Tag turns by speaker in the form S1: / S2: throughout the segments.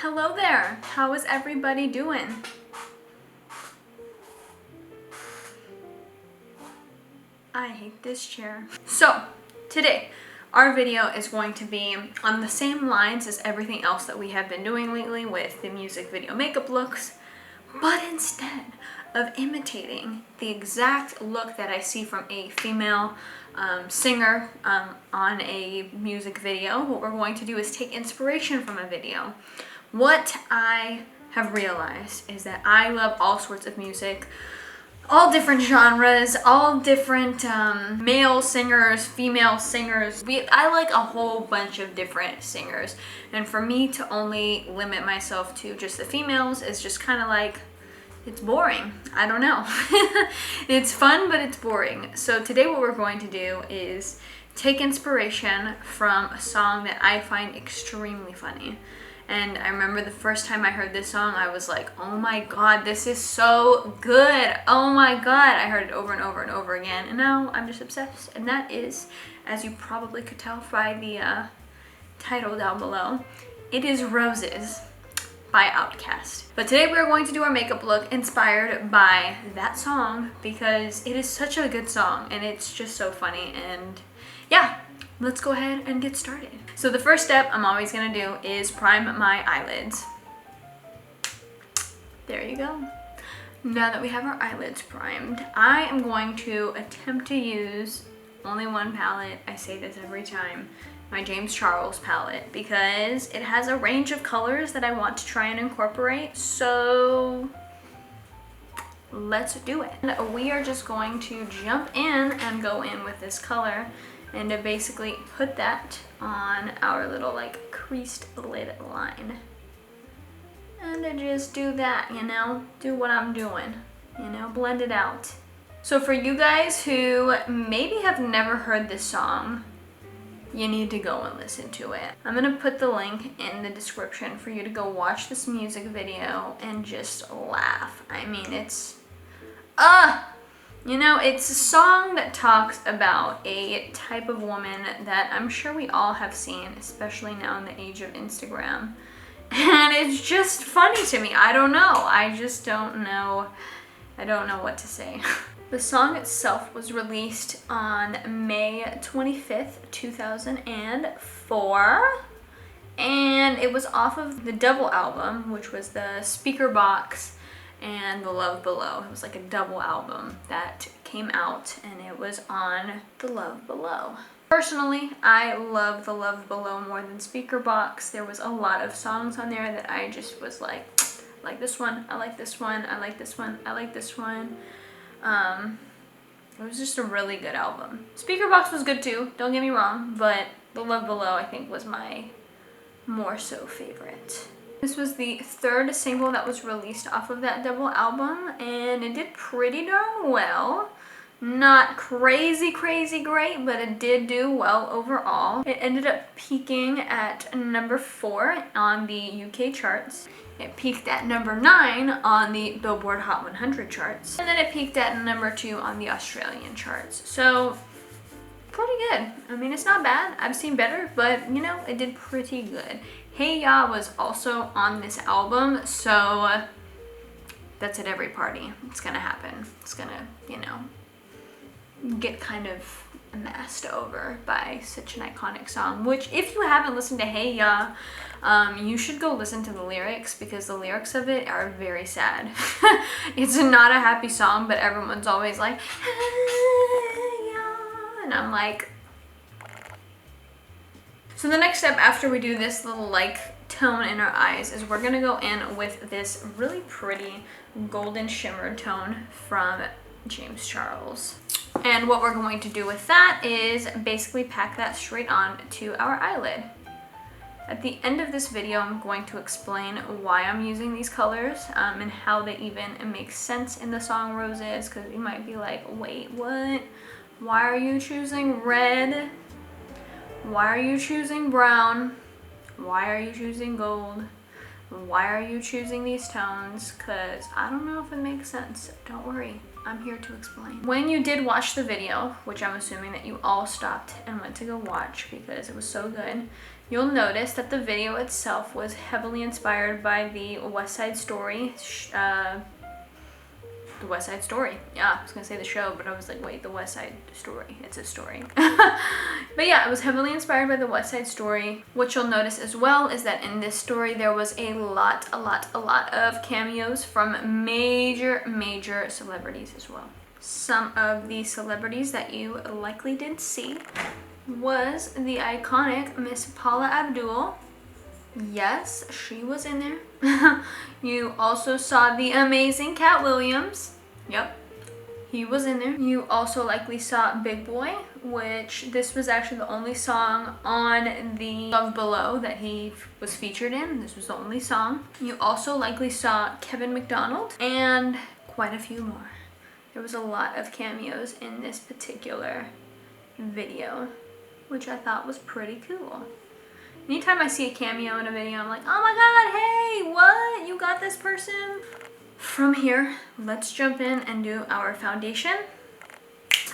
S1: Hello there, how is everybody doing? I hate this chair. So, today, our video is going to be on the same lines as everything else that we have been doing lately with the music video makeup looks, but instead of imitating the exact look that I see from a female singer on a music video, what we're going to do is take inspiration from a video. What I have realized is that I love all sorts of music, all different genres, all different male singers, female singers. I like a whole bunch of different singers. And for me to only limit myself to just the females is just kind of like, it's boring. I don't know. It's fun, but it's boring. So today what we're going to do is take inspiration from a song that I find extremely funny. And I remember the first time I heard this song, I was like, oh my god, this is so good. Oh my god. I heard it over and over and over again. And now I'm just obsessed. And that is, as you probably could tell by the title down below, it is Roses by Outkast. But today we're going to do our makeup look inspired by that song because it is such a good song and it's just so funny. And yeah, let's go ahead and get started. So the first step I'm always gonna do is prime my eyelids. There you go. Now that we have our eyelids primed, I am going to attempt to use only one palette. I say this every time, my James Charles palette, because it has a range of colors that I want to try and incorporate. So let's do it. And we are just going to jump in and go in with this color and to basically put that on our little like creased lid line. And to just do that, you know, do what I'm doing, you know, blend it out. So for you guys who maybe have never heard this song, you need to go and listen to it. I'm gonna put the link in the description for you to go watch this music video and just laugh. I mean, it's, you know, it's a song that talks about a type of woman that I'm sure we all have seen, especially now in the age of Instagram. And it's just funny to me. I don't know. I just don't know. I don't know what to say. The song itself was released on May 25th, 2004. And it was off of the double album, which was the Speaker Box and The Love Below. It was like a double album that came out and it was on The Love Below. Personally, I love The Love Below more than Speaker Box. There was a lot of songs on there that I just was like this one, I like this one, I like this one, I like this one. It was just a really good album. Speaker Box was good too, don't get me wrong, but The Love Below I think was my more so favorite. This was the third single that was released off of that double album, and it did pretty darn well. Not crazy great, but it did do well overall. It ended up peaking at number 4 on the UK charts. It peaked at number 9 on the Billboard Hot 100 charts. And then it peaked at number 2 on the Australian charts. So, pretty good. I mean, it's not bad. I've seen better, but you know, it did pretty good. Hey Ya was also on this album, so that's at every party. It's gonna happen. It's gonna, you know, get kind of amassed over by such an iconic song, which if you haven't listened to Hey Ya, you should go listen to the lyrics because the lyrics of it are very sad. It's not a happy song, but everyone's always like, Hey Ya, and I'm like. So the next step after we do this little like tone in our eyes is we're gonna go in with this really pretty golden shimmer tone from James Charles. And what we're going to do with that is basically pack that straight on to our eyelid. At the end of this video, I'm going to explain why I'm using these colors and how they even make sense in the song Roses, because you might be like, wait, what? Why are you choosing red? Why are you choosing brown? Why are you choosing gold? Why are you choosing these tones? Because I don't know if it makes sense. Don't worry, I'm here to explain. When you did watch the video, which I'm assuming that you all stopped and went to go watch because it was so good, you'll notice that the video itself was heavily inspired by the West Side Story. The West Side Story. Yeah, I was gonna say the show, but I was like, wait, the West Side Story. It's a story. But yeah, it was heavily inspired by the West Side Story. What you'll notice as well is that in this story, there was a lot of cameos from major celebrities as well. Some of the celebrities that you likely did see was the iconic Miss Paula Abdul. Yes, she was in there. You also saw the amazing Cat Williams. Yep, he was in there. You also likely saw Big Boy, which this was actually the only song on the Love Below that he was featured in. This was the only song. You also likely saw Kevin McDonald and quite a few more. There was a lot of cameos in this particular video, which I thought was pretty cool. Anytime I see a cameo in a video, I'm like, oh my god, hey, what? You got this person? From here, let's jump in and do our foundation.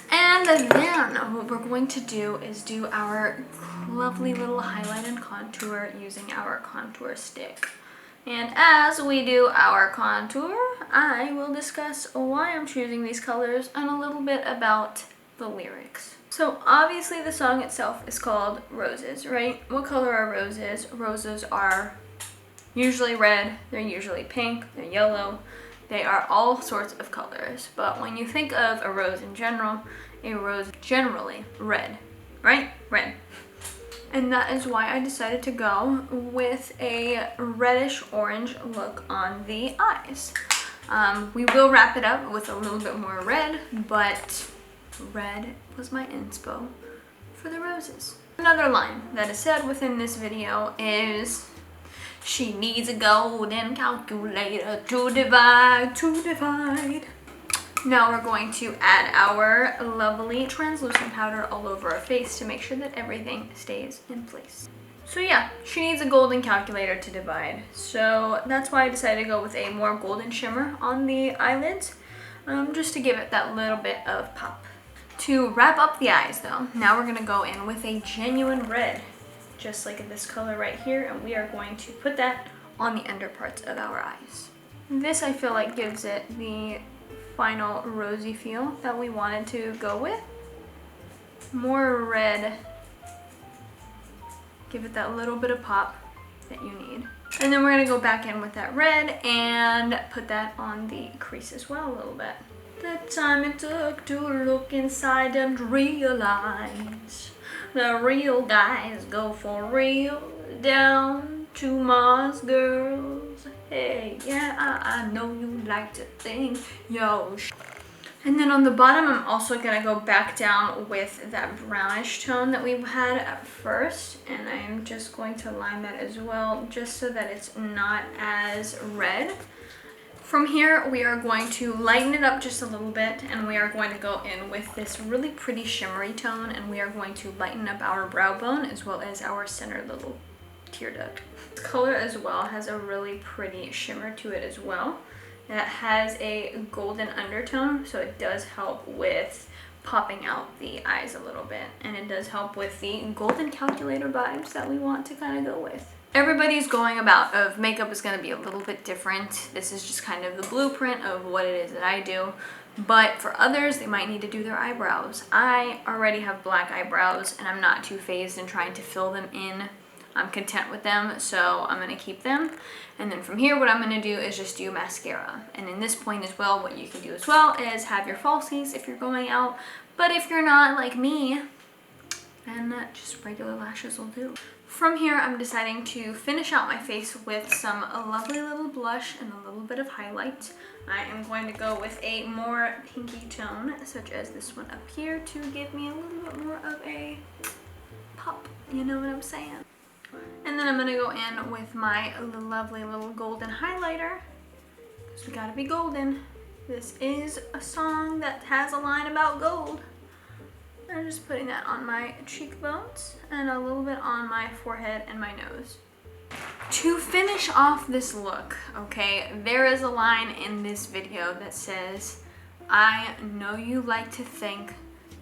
S1: And then what we're going to do is do our lovely little highlight and contour using our contour stick. And as we do our contour, I will discuss why I'm choosing these colors and a little bit about the lyrics. So obviously the song itself is called Roses, right? What color are roses? Roses are usually red, they're usually pink, they're yellow, they are all sorts of colors. But when you think of a rose in general, a rose is generally red, right? Red. And that is why I decided to go with a reddish orange look on the eyes. We will wrap it up with a little bit more red, but red was my inspo for the roses. Another line that is said within this video is, she needs a golden calculator to divide. Now we're going to add our lovely translucent powder all over our face to make sure that everything stays in place. So yeah, she needs a golden calculator to divide. So that's why I decided to go with a more golden shimmer on the eyelids, just to give it that little bit of pop. To wrap up the eyes though, now we're gonna go in with a genuine red, just like this color right here, and we are going to put that on the under parts of our eyes. This I feel like gives it the final rosy feel that we wanted to go with. More red, give it that little bit of pop that you need. And then we're gonna go back in with that red and put that on the crease as well a little bit. The time it took to look inside and realize the real guys go for real, down to Mars girls. Hey, yeah, I know you like to think, yo. And then on the bottom, I'm also gonna go back down with that brownish tone that we had at first, and I'm just going to line that as well, just so that it's not as red. From here, we are going to lighten it up just a little bit, and we are going to go in with this really pretty shimmery tone, and we are going to lighten up our brow bone as well as our center little tear duct. This color as well has a really pretty shimmer to it as well. It has a golden undertone, so it does help with popping out the eyes a little bit, and it does help with the golden calculator vibes that we want to kind of go with. Everybody's going about of makeup is going to be a little bit different. This is just kind of the blueprint of what it is that I do. But for others, they might need to do their eyebrows. I already have black eyebrows, and I'm not too phased in trying to fill them in. I'm content with them, so I'm going to keep them. And then from here, what I'm going to do is just do mascara. And in this point as well, what you can do as well is have your falsies if you're going out. But if you're not like me, then just regular lashes will do. From here, I'm deciding to finish out my face with some lovely little blush and a little bit of highlight. I am going to go with a more pinky tone, such as this one up here, to give me a little bit more of a pop, you know what I'm saying? And then I'm going to go in with my lovely little golden highlighter, because we gotta be golden. This is a song that has a line about gold. I'm just putting that on my cheekbones and a little bit on my forehead and my nose. To finish off this look, okay, there is a line in this video that says, I know you like to think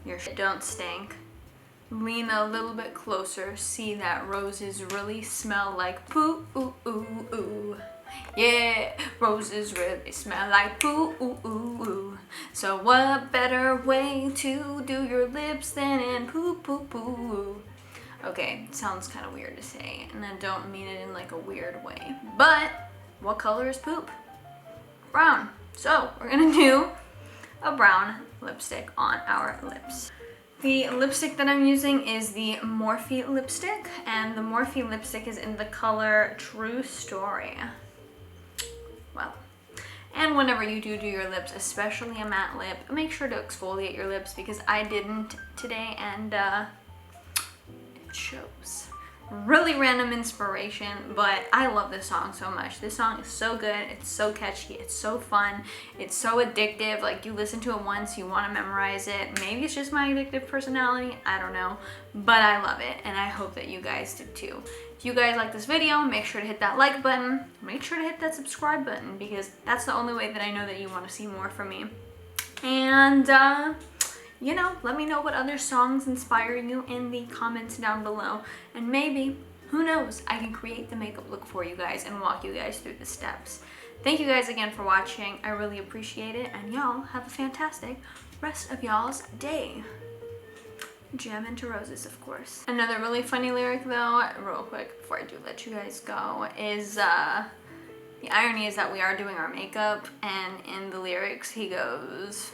S1: your shit don't stink, lean a little bit closer, see that roses really smell like poo. Ooh, ooh, ooh. Yeah, roses really smell like poo. Ooh, ooh, ooh. So what better way to do your lips than in poo, poo, poo. Okay, sounds kind of weird to say, and I don't mean it in like a weird way. But what color is poop? Brown. So we're gonna do a brown lipstick on our lips. The lipstick that I'm using is the Morphe lipstick, and the Morphe lipstick is in the color True Story. Well, and whenever you do your lips, especially a matte lip, make sure to exfoliate your lips because I didn't today, and it shows. Really random inspiration, but I love this song so much. This song is so good, it's so catchy, it's so fun, it's so addictive. Like, you listen to it once, you want to memorize it. Maybe it's just my addictive personality, I don't know, but I love it, and I hope that you guys did too. If you guys like this video, make sure to hit that like button, make sure to hit that subscribe button, because that's the only way that I know that you want to see more from me. And you know, let me know what other songs inspire you in the comments down below. And maybe, who knows, I can create the makeup look for you guys and walk you guys through the steps. Thank you guys again for watching. I really appreciate it. And y'all have a fantastic rest of y'all's day. Jam into roses, of course. Another really funny lyric though, real quick before I do let you guys go, is the irony is that we are doing our makeup, and in the lyrics he goes,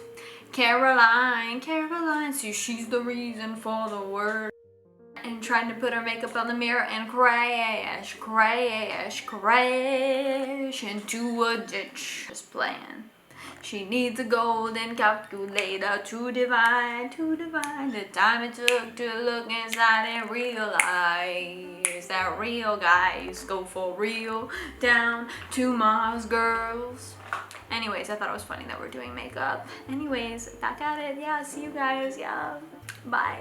S1: Caroline, Caroline, see she's the reason for the word. And trying to put her makeup on the mirror and crash, crash, crash into a ditch. Just playing. She needs a golden calculator to divide the time it took to look inside and realize that real guys go for real down to Mars, girls. Anyways, I thought it was funny that we're doing makeup. Anyways, back at it. Yeah, see you guys. Yeah, bye.